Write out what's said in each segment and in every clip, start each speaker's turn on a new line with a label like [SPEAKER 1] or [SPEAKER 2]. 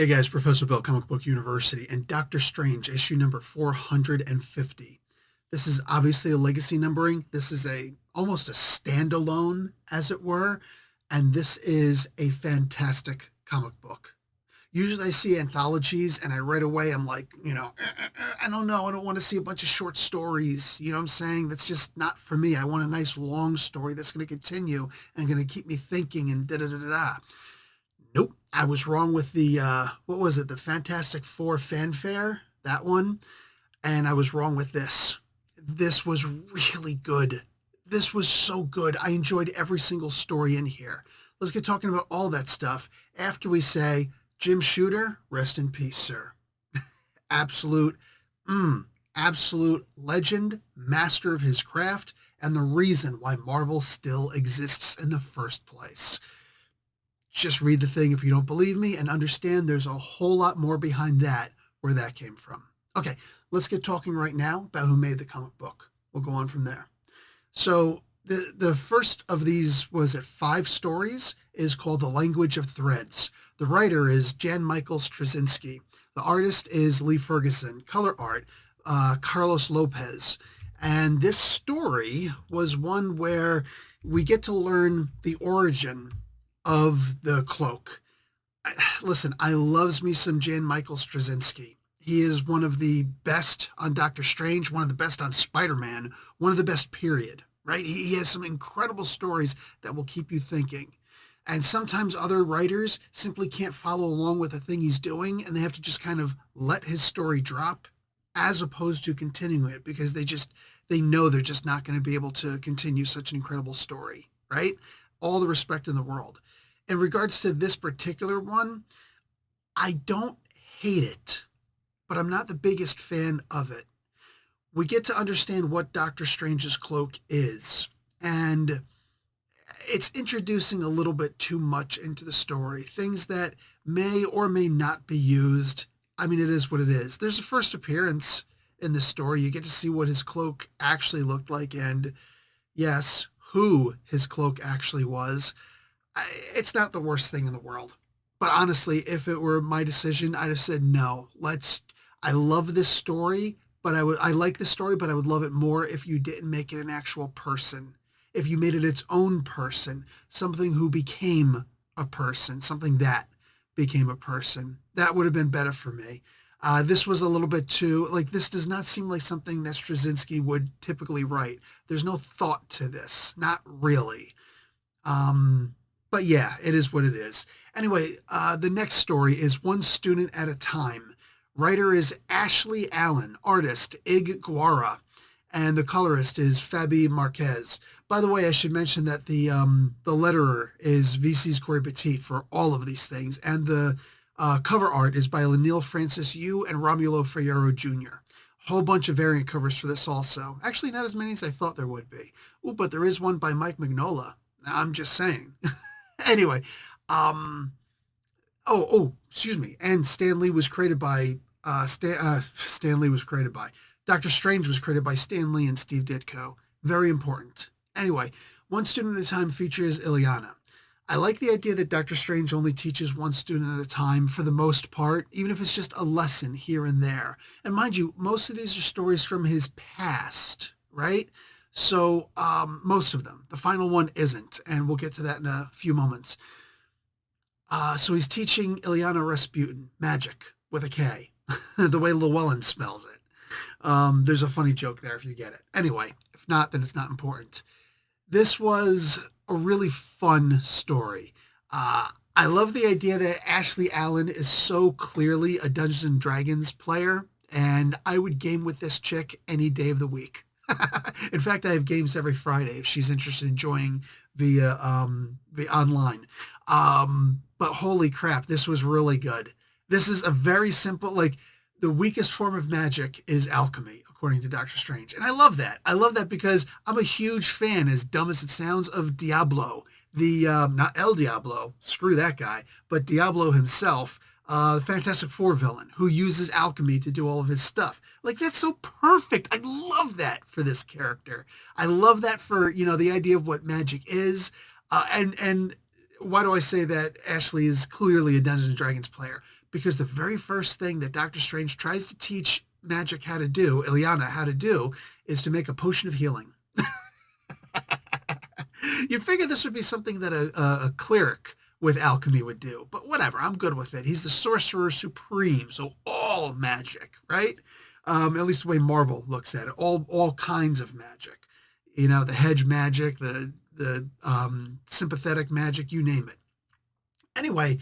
[SPEAKER 1] Hey guys, Professor Bill, Comic Book University, and Doctor Strange, issue number 450. This is obviously a legacy numbering. This is a almost a standalone, as it were, and this is a fantastic comic book. Usually I see anthologies and I right away I'm like, I don't know, I don't want to see a bunch of short stories. You know what I'm saying? That's just not for me. I want a nice long story that's going to continue and going to keep me thinking and da da da da da. Nope, I was wrong with the what was it? The Fantastic Four fanfare, that one, and I was wrong with this. This was really good. This was so good. I enjoyed every single story in here. Let's get talking about all that stuff after we say, Jim Shooter, rest in peace, sir. Absolute, absolute legend, master of his craft, and the reason why Marvel still exists in the first place. Just read the thing if you don't believe me and understand there's a whole lot more behind that, where that came from. Okay, let's get talking right now about who made the comic book. We'll go on from there. So the first of these, was it 5 stories, is called The Language of Threads. The writer is Jan Michael Straczynski. The artist is Lee Ferguson. Color art, Carlos Lopez. And this story was one where we get to learn the origin of the cloak. Listen, I loves me some Jan Michael Straczynski. He is one of the best on Doctor Strange, one of the best on Spider-Man, one of the best, period, right? He has some incredible stories that will keep you thinking. And sometimes other writers simply can't follow along with the thing he's doing, and they have to just kind of let his story drop as opposed to continuing it, because they know they're just not going to be able to continue such an incredible story, right? All the respect in the world. In regards to this particular one, I don't hate it, but I'm not the biggest fan of it. We get to understand what Doctor Strange's cloak is, and it's introducing a little bit too much into the story. Things that may or may not be used. I mean, it is what it is. There's a first appearance in this story. You get to see what his cloak actually looked like, and yes, who his cloak actually was. It's not the worst thing in the world. But honestly, if it were my decision, I'd have said no. I love this story, but I like this story, but I would love it more if you didn't make it an actual person. If you made it its own person, something who became a person, something that became a person. That would have been better for me. This was a little bit too, this does not seem like something that Straczynski would typically write. There's no thought to this. Not really. But yeah, it is what it is. Anyway, the next story is One Student at a Time. Writer is Ashley Allen, artist Ig Guara, and the colorist is Fabi Marquez. By the way, I should mention that the letterer is VC's Corey Petit for all of these things, and the cover art is by Lanil Francis Yu and Romulo Ferrero Jr. Whole bunch of variant covers for this also. Actually, not as many as I thought there would be. Ooh, but there is one by Mike Mignola. I'm just saying. Anyway, excuse me. And Stan Lee was created by Stan Lee was created by Doctor Strange was created by Stan Lee and Steve Ditko. Very important. Anyway, One Student at a Time features Ileana. I like the idea that Doctor Strange only teaches one student at a time for the most part, even if it's just a lesson here and there. And mind you, most of these are stories from his past, right? So most of them. The final one isn't, and we'll get to that in a few moments. So he's teaching Ileana Rasputin magic with a K, the way Llewellyn spells it. There's a funny joke there if you get it. Anyway, if not, then it's not important. This was a really fun story. I love the idea that Ashley Allen is so clearly a Dungeons and Dragons player, and I would game with this chick any day of the week. In fact, I have games every Friday if she's interested in joining via online. But holy crap, this was really good. This is a very simple, the weakest form of magic is alchemy, according to Doctor Strange. And I love that. I love that because I'm a huge fan, as dumb as it sounds, of Diablo. Not El Diablo, screw that guy, but Diablo himself, the Fantastic Four villain who uses alchemy to do all of his stuff. That's so perfect. I love that for this character. I love that for, the idea of what magic is. And why do I say that Ashley is clearly a Dungeons and Dragons player? because the very first thing that Doctor Strange tries to teach magic how to do, Ileana how to do, is to make a potion of healing. You'd figure this would be something that a cleric with alchemy would do, but whatever, I'm good with it. He's the sorcerer supreme, so all magic, right? At least the way Marvel looks at it, all kinds of magic. You know, the hedge magic, the sympathetic magic, you name it. Anyway,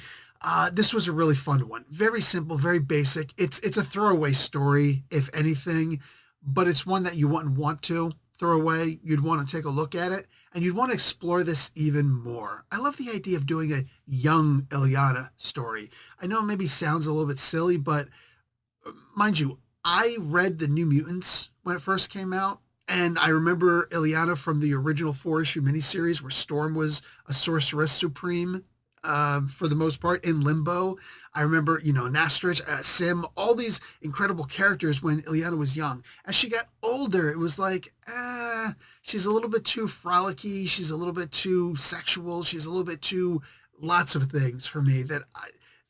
[SPEAKER 1] this was a really fun one. Very simple, very basic. It's a throwaway story, if anything, but it's one that you wouldn't want to throw away. You'd want to take a look at it, and you'd want to explore this even more. I love the idea of doing a young Ileana story. I know it maybe sounds a little bit silly, but mind you, I read the New Mutants when it first came out, and I remember Ileana from the original 4-issue miniseries where Storm was a sorceress supreme for the most part in Limbo. I remember, Nastrich, Sim, all these incredible characters when Ileana was young. As she got older, it was like, she's a little bit too frolicky. She's a little bit too sexual. She's a little bit too lots of things for me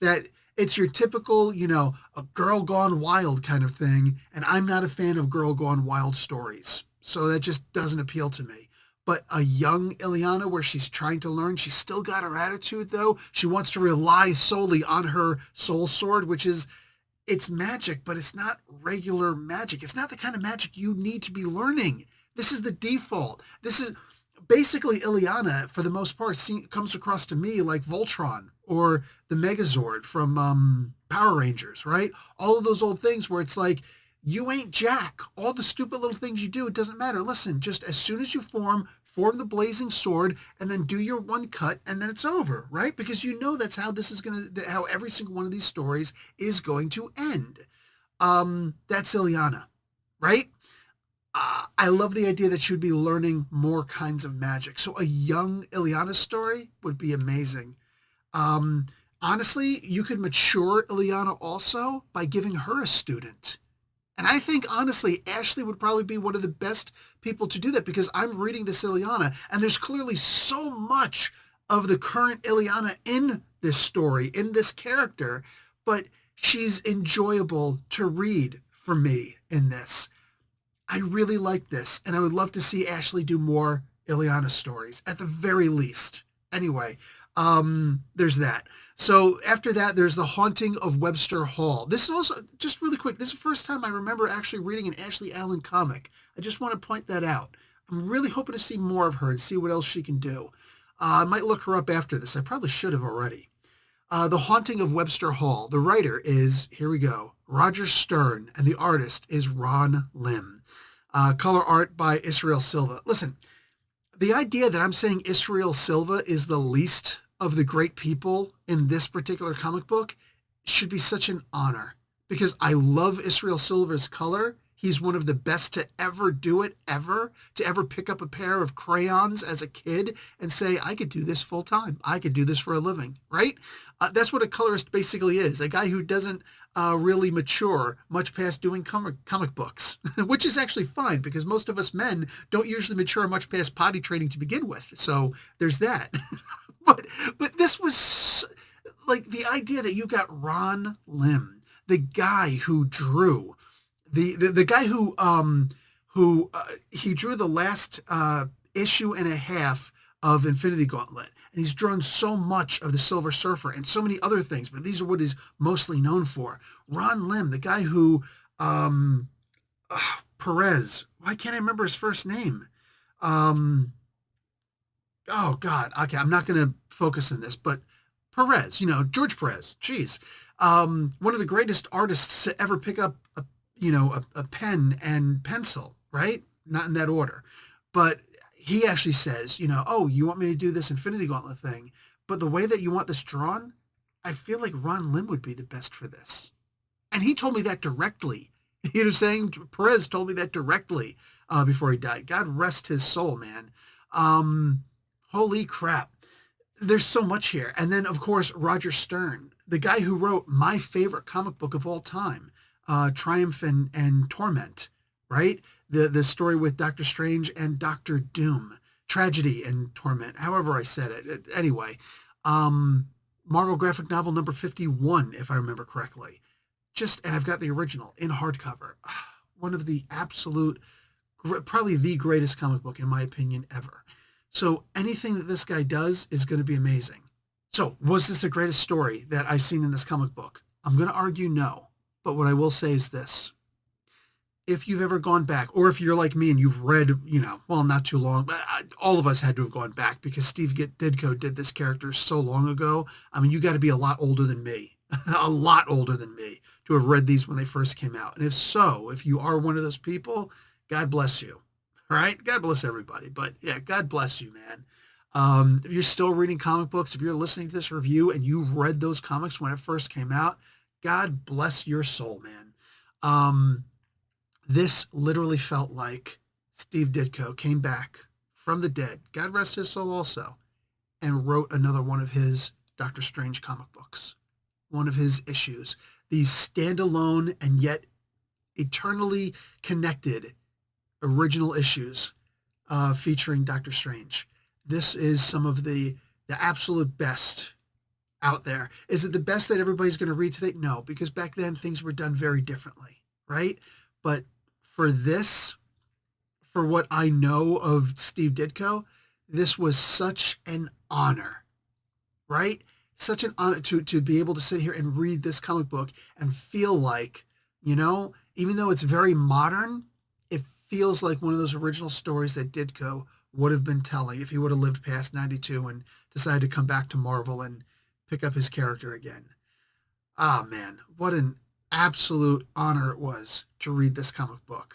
[SPEAKER 1] that it's your typical, a girl gone wild kind of thing. And I'm not a fan of girl gone wild stories. So that just doesn't appeal to me. But a young Ileana where she's trying to learn, she's still got her attitude though. She wants to rely solely on her soul sword, which is, it's magic, but it's not regular magic. It's not the kind of magic you need to be learning. This is the default. This is basically Ileana, for the most part, comes across to me like Voltron or the Megazord from Power Rangers, right? All of those old things where it's like, you ain't Jack. All the stupid little things you do, it doesn't matter. Listen, just as soon as you form the blazing sword and then do your one cut and then it's over, right? Because that's how how every single one of these stories is going to end. That's Ileana, right? I love the idea that she would be learning more kinds of magic. So a young Ileana story would be amazing. Honestly, you could mature Ileana also by giving her a student. And I think, honestly, Ashley would probably be one of the best people to do that because I'm reading this Ileana, and there's clearly so much of the current Ileana in this story, in this character, but she's enjoyable to read for me in this. I really like this, and I would love to see Ashley do more Ileana stories, at the very least. Anyway, there's that. So after that, there's The Haunting of Webster Hall. This is also, just really quick, this is the first time I remember actually reading an Ashley Allen comic. I just want to point that out. I'm really hoping to see more of her and see what else she can do. I might look her up after this. I probably should have already. The Haunting of Webster Hall. The writer is, here we go, Roger Stern, and the artist is Ron Lim. Color art by Israel Silva. Listen, the idea that I'm saying Israel Silva is the least of the great people in this particular comic book should be such an honor because I love Israel Silva's color. He's one of the best to ever do it, to ever pick up a pair of crayons as a kid and say, I could do this full time. I could do this for a living, right? That's what a colorist basically is, a guy who doesn't really mature much past doing comic books, which is actually fine because most of us men don't usually mature much past potty training to begin with. So there's that. But this was like the idea that you got Ron Lim, the guy who drew the guy who he drew the last issue and a half of Infinity Gauntlet, and he's drawn so much of the Silver Surfer and so many other things, but these are what he's mostly known for. Ron Lim, the guy who Perez, why can't I remember his first name? Oh God, okay, I'm not going to focus on this, but Perez, George Perez, geez, one of the greatest artists to ever pick up a pen and pencil, right? Not in that order, but he actually says, oh, you want me to do this Infinity Gauntlet thing, but the way that you want this drawn, I feel like Ron Lim would be the best for this. And he told me that directly. You know what I'm saying? Perez told me that directly before he died. God rest his soul, man. Holy crap. There's so much here. And then, of course, Roger Stern, the guy who wrote my favorite comic book of all time, Triumph and Torment, right? The story with Doctor Strange and Doctor Doom, Tragedy and Torment, however I said it. Anyway, Marvel graphic novel number 51, if I remember correctly. And I've got the original in hardcover. One of the absolute, probably the greatest comic book, in my opinion, ever. So anything that this guy does is going to be amazing. So was this the greatest story that I've seen in this comic book? I'm going to argue no. But what I will say is this. If you've ever gone back, or if you're like me and you've read, well, not too long, but all of us had to have gone back because Steve Ditko did this character so long ago. I mean, you got to be a lot older than me, a lot older than me to have read these when they first came out. And if you are one of those people, God bless you. All right? God bless everybody. But yeah, God bless you, man. If you're still reading comic books, if you're listening to this review and you've read those comics when it first came out, God bless your soul, man. This literally felt like Steve Ditko came back from the dead, God rest his soul also, and wrote another one of his Doctor Strange comic books, one of his issues, these standalone and yet eternally connected original issues featuring Doctor Strange. This is some of the absolute best out there. Is it the best that everybody's going to read today? No, because back then things were done very differently, right? But for this, for what I know of Steve Ditko, this was such an honor, right? Such an honor to be able to sit here and read this comic book and feel like, even though it's very modern, it feels like one of those original stories that Ditko would have been telling if he would have lived past 92 and decided to come back to Marvel and pick up his character again. Ah, man, what an absolute honor it was to read this comic book.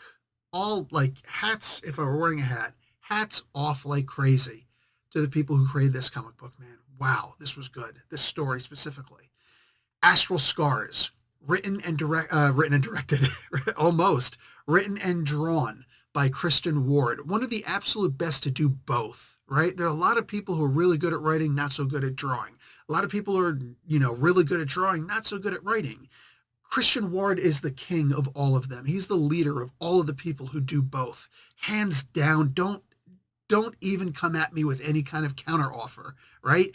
[SPEAKER 1] All like hats, if I were wearing a hat, hats off like crazy to the people who created this comic book, man. Wow, this was good. This story specifically. Astral Scars, written and directed, almost, written and drawn by Kristen Ward. One of the absolute best to do both, right? There are a lot of people who are really good at writing, not so good at drawing. A lot of people are, really good at drawing, not so good at writing. Kristen Ward is the king of all of them. He's the leader of all of the people who do both. Hands down, don't even come at me with any kind of counter offer, right?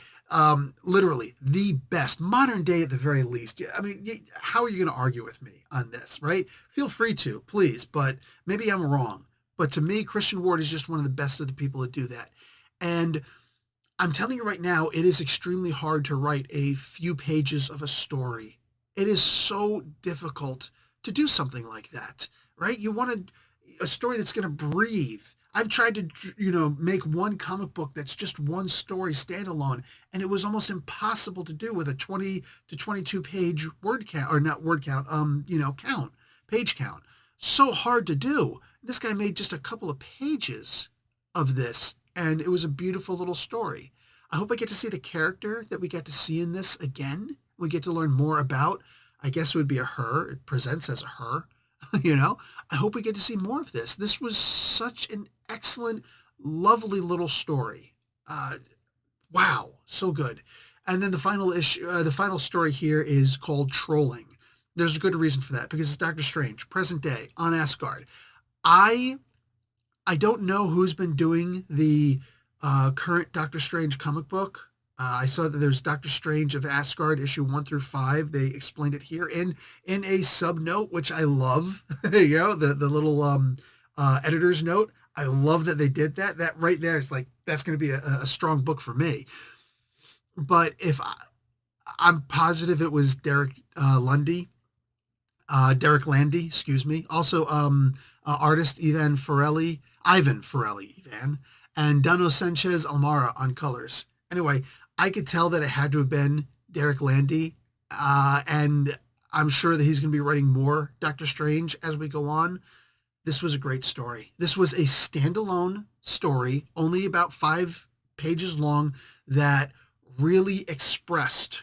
[SPEAKER 1] Literally the best, modern day at the very least. I mean, how are you going to argue with me on this, right? Feel free to, please, but maybe I'm wrong. But to me, Kristen Ward is just one of the best of the people that do that. And I'm telling you right now, it is extremely hard to write a few pages of a story. It is so difficult to do something like that, right? You want a story that's going to breathe. I've tried to, make one comic book that's just one story standalone, and it was almost impossible to do with a 20 to 22 page word count, or not word count, page count. So hard to do. This guy made just a couple of pages of this, and it was a beautiful little story. I hope I get to see the character that we get to see in this again. We get to learn more about. I guess it would be a her. It presents as a her. I hope we get to see more of this. This was such an excellent, lovely little story. Wow, so good. And then the final story here is called Trolling. There's a good reason for that because it's Doctor Strange, present day on Asgard. I don't know who's been doing the current Doctor Strange comic book. I saw that there's Doctor Strange of Asgard issue 1 through 5. They explained it here in a sub note, which I love. The little editor's note. I love that they did that. That right there is like, that's going to be a strong book for me. But I'm positive it was Derek Landy, excuse me. Also, artist Ivan Ferrelli, and Dano Sanchez Almara on colors. Anyway, I could tell that it had to have been Derek Landy, and I'm sure that he's going to be writing more Doctor Strange as we go on. This was a great story. This was a standalone story, only about 5 pages long, that really expressed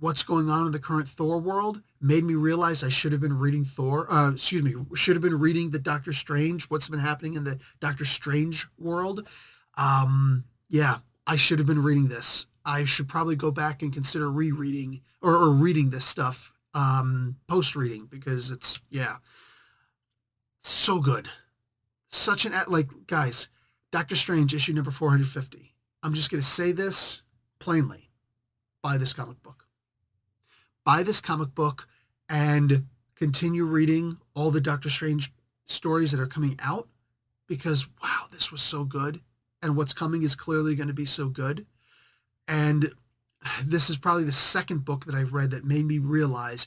[SPEAKER 1] what's going on in the current Thor world, made me realize I should have been reading should have been reading the Doctor Strange, what's been happening in the Doctor Strange world. Yeah, I should have been reading this. I should probably go back and consider rereading or reading this stuff post-reading because it's, so good. Such an, guys, Doctor Strange issue number 450. I'm just going to say this plainly. buy this comic book. Buy this comic book and continue reading all the Doctor Strange stories that are coming out, because wow, this was so good. And what's coming is clearly going to be so good. And this is probably the second book that I've read that made me realize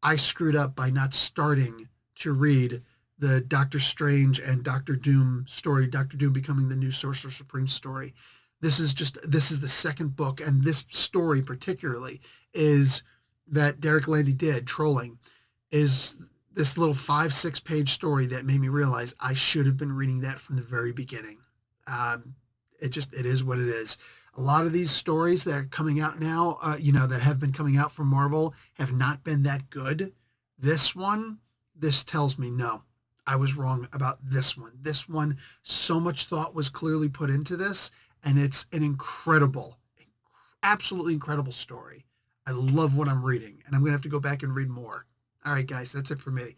[SPEAKER 1] I screwed up by not starting to read the Doctor Strange and Doctor Doom story, Doctor Doom becoming the new Sorcerer Supreme story. This is the second book, and this story particularly is that Derek Landy did, Trolling, is this little 5-6 page story that made me realize I should have been reading that from the very beginning. It is what it is. A lot of these stories that are coming out now, that have been coming out from Marvel have not been that good. This tells me, no, I was wrong about this one. This one, so much thought was clearly put into this, and it's an incredible, absolutely incredible story. I love what I'm reading, and I'm going to have to go back and read more. All right, guys, that's it for me.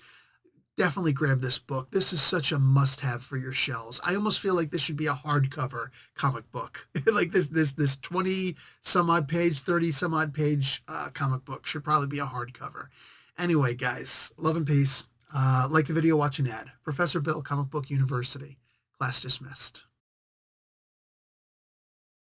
[SPEAKER 1] Definitely grab this book. This is such a must-have for your shelves. I almost feel like this should be a hardcover comic book. Like this 20 some odd page, 30 some odd page comic book should probably be a hardcover. Anyway, guys, love and peace. Like the video, watch an ad. Professor Bill, Comic Book University. Class dismissed.